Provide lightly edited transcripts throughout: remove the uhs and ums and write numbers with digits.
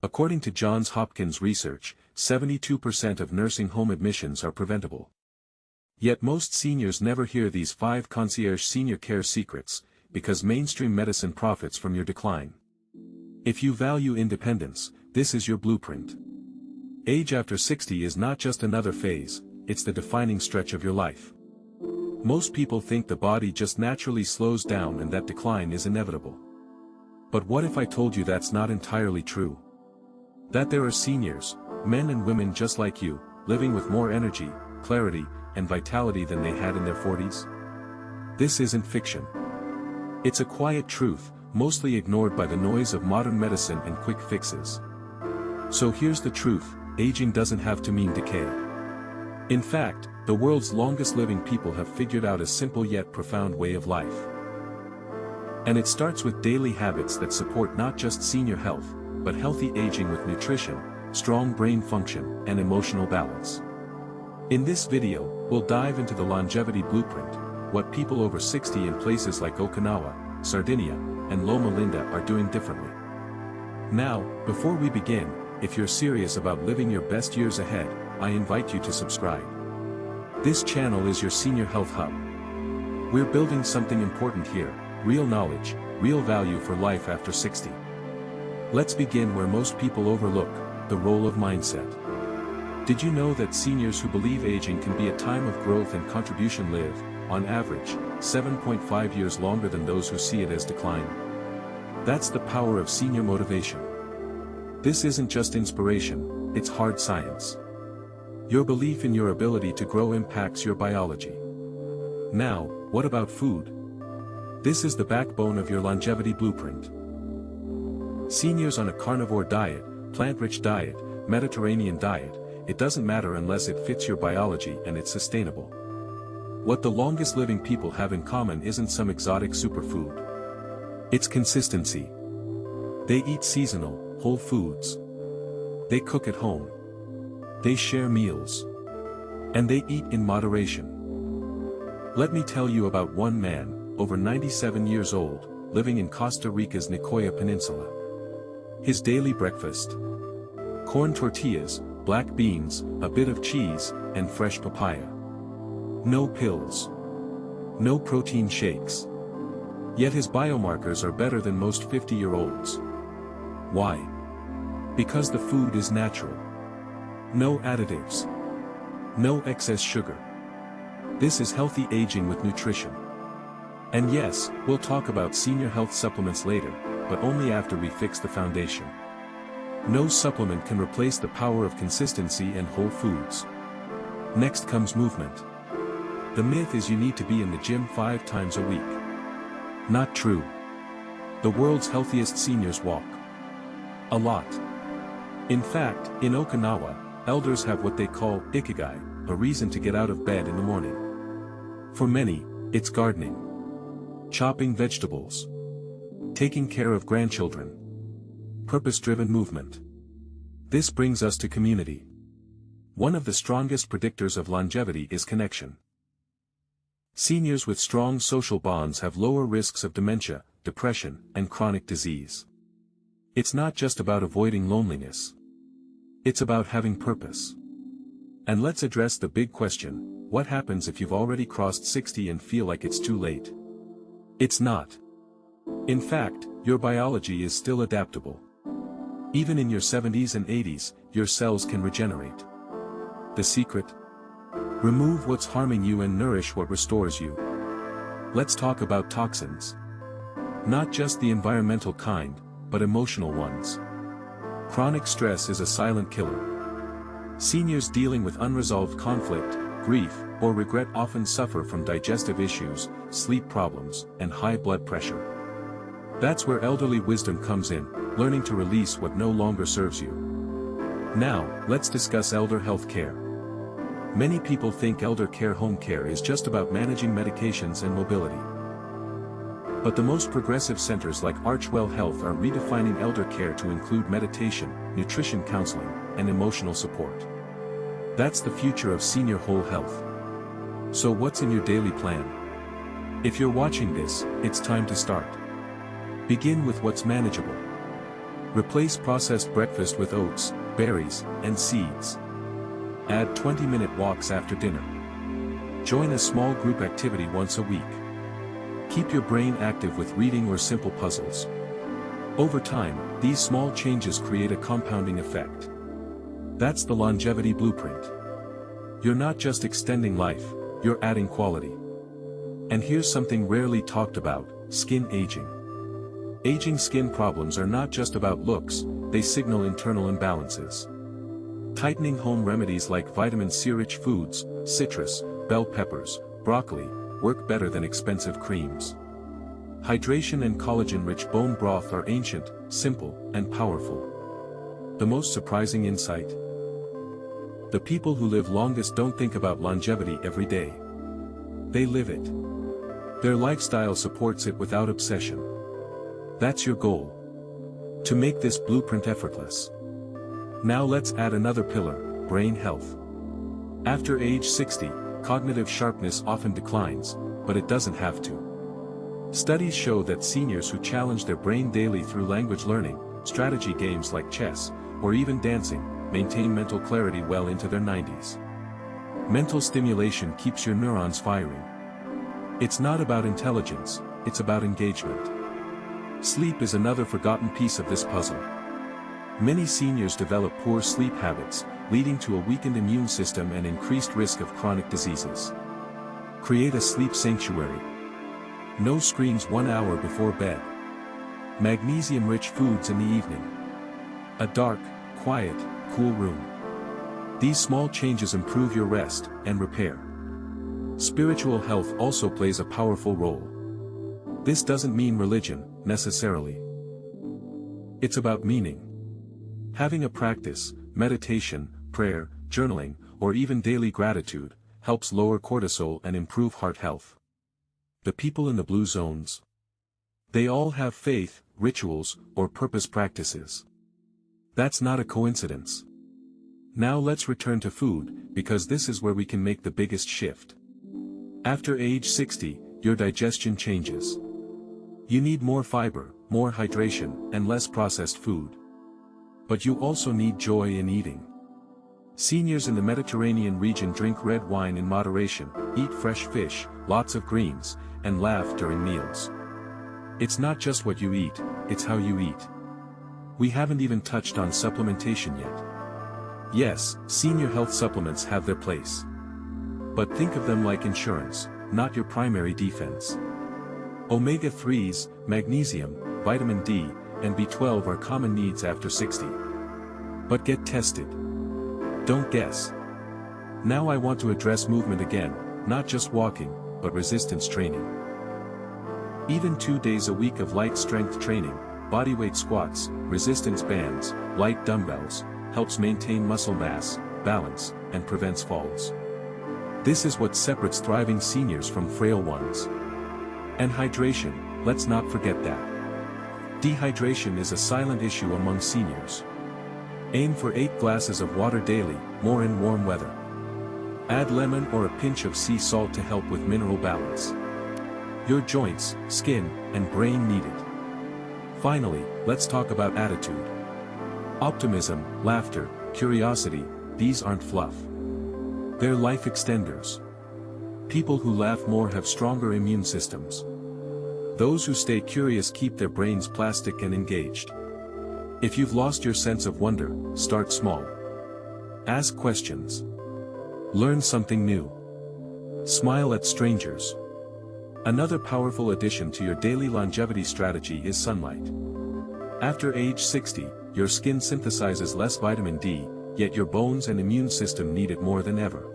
According to Johns Hopkins research, 72% of nursing home admissions are preventable. Yet most seniors never hear these 5 concierge senior care secrets, because mainstream medicine profits from your decline. If you value independence, this is your blueprint. Age after 60 is not just another phase, it's the defining stretch of your life. Most people think the body just naturally slows down and that decline is inevitable. But what if I told you that's not entirely true? That there are seniors, men and women just like you, living with more energy, clarity, and vitality than they had in their 40s? This isn't fiction. It's a quiet truth, mostly ignored by the noise of modern medicine and quick fixes. So here's the truth, aging doesn't have to mean decay. In fact, the world's longest living people have figured out a simple yet profound way of life. And it starts with daily habits that support not just senior health, but healthy aging with nutrition, strong brain function, and emotional balance. In this video, we'll dive into the longevity blueprint, what people over 60 in places like Okinawa, Sardinia, and Loma Linda are doing differently. Now, before we begin, if you're serious about living your best years ahead, I invite you to subscribe. This channel is your senior health hub. We're building something important here, real knowledge, real value for life after 60. Let's begin where most people overlook, the role of mindset. Did you know that seniors who believe aging can be a time of growth and contribution live, on average, 7.5 years longer than those who see it as decline? That's the power of senior motivation. This isn't just inspiration, it's hard science. Your belief in your ability to grow impacts your biology. Now, what about food? This is the backbone of your longevity blueprint. Seniors on a carnivore diet, plant-rich diet, Mediterranean diet, it doesn't matter unless it fits your biology and it's sustainable. What the longest living people have in common isn't some exotic superfood. It's consistency. They eat seasonal, whole foods. They cook at home. They share meals. And they eat in moderation. Let me tell you about one man, over 97 years old, living in Costa Rica's Nicoya Peninsula. His daily breakfast: corn tortillas, black beans, a bit of cheese, and fresh papaya. No pills. No protein shakes. Yet his biomarkers are better than most 50-year-olds. Why? Because the food is natural. No additives. No excess sugar. This is healthy aging with nutrition. And yes, we'll talk about senior health supplements later, but only after we fix the foundation. No supplement can replace the power of consistency and whole foods. Next comes movement. The myth is you need to be in the gym 5 times a week. Not true. The world's healthiest seniors walk. A lot. In fact, in Okinawa, elders have what they call ikigai, a reason to get out of bed in the morning. For many, it's gardening. Chopping vegetables. Taking care of grandchildren. Purpose-driven movement. This brings us to community. One of the strongest predictors of longevity is connection. Seniors with strong social bonds have lower risks of dementia, depression, and chronic disease. It's not just about avoiding loneliness. It's about having purpose. And let's address the big question: what happens if you've already crossed 60 and feel like it's too late? It's not. In fact, your biology is still adaptable. Even in your 70s and 80s, your cells can regenerate. The secret? Remove what's harming you and nourish what restores you. Let's talk about toxins. Not just the environmental kind, but emotional ones. Chronic stress is a silent killer. Seniors dealing with unresolved conflict, grief, or regret often suffer from digestive issues, sleep problems, and high blood pressure. That's where elderly wisdom comes in, learning to release what no longer serves you. Now, let's discuss elder health care. Many people think elder care home care is just about managing medications and mobility. But the most progressive centers like Archwell Health are redefining elder care to include meditation, nutrition counseling, and emotional support. That's the future of senior whole health. So what's in your daily plan? If you're watching this, it's time to start. Begin with what's manageable. Replace processed breakfast with oats, berries, and seeds. Add 20-minute walks after dinner. Join a small group activity once a week. Keep your brain active with reading or simple puzzles. Over time, these small changes create a compounding effect. That's the longevity blueprint. You're not just extending life, you're adding quality. And here's something rarely talked about: skin aging. Aging skin problems are not just about looks, they signal internal imbalances. Tightening home remedies like vitamin C-rich foods, citrus, bell peppers, broccoli, work better than expensive creams. Hydration and collagen-rich bone broth are ancient, simple, and powerful. The most surprising insight? The people who live longest don't think about longevity every day. They live it. Their lifestyle supports it without obsession. That's your goal. To make this blueprint effortless. Now let's add another pillar: brain health. After age 60, cognitive sharpness often declines, but it doesn't have to. Studies show that seniors who challenge their brain daily through language learning, strategy games like chess, or even dancing, maintain mental clarity well into their 90s. Mental stimulation keeps your neurons firing. It's not about intelligence, it's about engagement. Sleep is another forgotten piece of this puzzle. Many seniors develop poor sleep habits, leading to a weakened immune system and increased risk of chronic diseases. Create a sleep sanctuary. No screens 1 hour before bed. Magnesium-rich foods in the evening. A dark, quiet, cool room. These small changes improve your rest and repair. Spiritual health also plays a powerful role. This doesn't mean religion, necessarily. It's about meaning. Having a practice, meditation, prayer, journaling, or even daily gratitude, helps lower cortisol and improve heart health. The people in the blue zones. They all have faith, rituals, or purpose practices. That's not a coincidence. Now let's return to food, because this is where we can make the biggest shift. After age 60, your digestion changes. You need more fiber, more hydration, and less processed food. But you also need joy in eating. Seniors in the Mediterranean region drink red wine in moderation, eat fresh fish, lots of greens, and laugh during meals. It's not just what you eat, it's how you eat. We haven't even touched on supplementation yet. Yes, senior health supplements have their place. But think of them like insurance, not your primary defense. Omega-3s, magnesium, vitamin D, and B12 are common needs after 60. But get tested. Don't guess. Now I want to address movement again, not just walking, but resistance training. Even 2 days a week of light strength training, bodyweight squats, resistance bands, light dumbbells, helps maintain muscle mass, balance, and prevents falls. This is what separates thriving seniors from frail ones. And hydration, let's not forget that. Dehydration is a silent issue among seniors. Aim for 8 glasses of water daily, more in warm weather. Add lemon or a pinch of sea salt to help with mineral balance. Your joints, skin, and brain need it. Finally, let's talk about attitude. Optimism, laughter, curiosity, these aren't fluff. They're life extenders. People who laugh more have stronger immune systems. Those who stay curious keep their brains plastic and engaged. If you've lost your sense of wonder, start small. Ask questions. Learn something new. Smile at strangers. Another powerful addition to your daily longevity strategy is sunlight. After age 60, your skin synthesizes less vitamin D, yet your bones and immune system need it more than ever.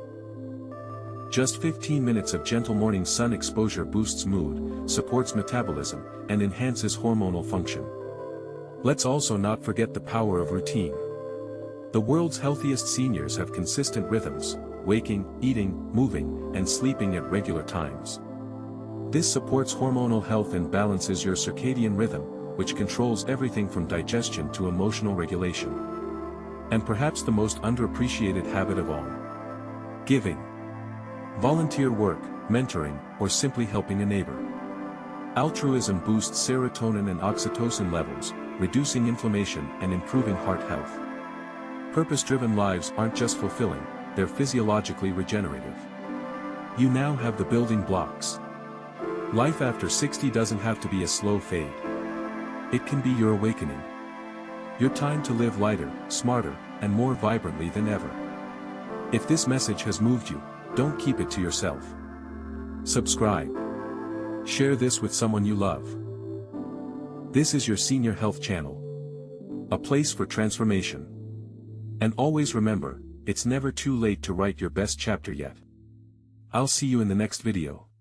Just 15 minutes of gentle morning sun exposure boosts mood, supports metabolism, and enhances hormonal function. Let's also not forget the power of routine. The world's healthiest seniors have consistent rhythms: waking, eating, moving, and sleeping at regular times. This supports hormonal health and balances your circadian rhythm, which controls everything from digestion to emotional regulation. And perhaps the most underappreciated habit of all: giving. Volunteer work, mentoring, or simply helping a neighbor. Altruism boosts serotonin and oxytocin levels, reducing inflammation and improving heart health. Purpose-driven lives aren't just fulfilling, they're physiologically regenerative. You now have the building blocks. Life after 60 doesn't have to be a slow fade. It can be your awakening. Your time to live lighter, smarter, and more vibrantly than ever. If this message has moved you, don't keep it to yourself. Subscribe. Share this with someone you love. This is your Senior Health Channel. A place for transformation. And always remember, it's never too late to write your best chapter yet. I'll see you in the next video.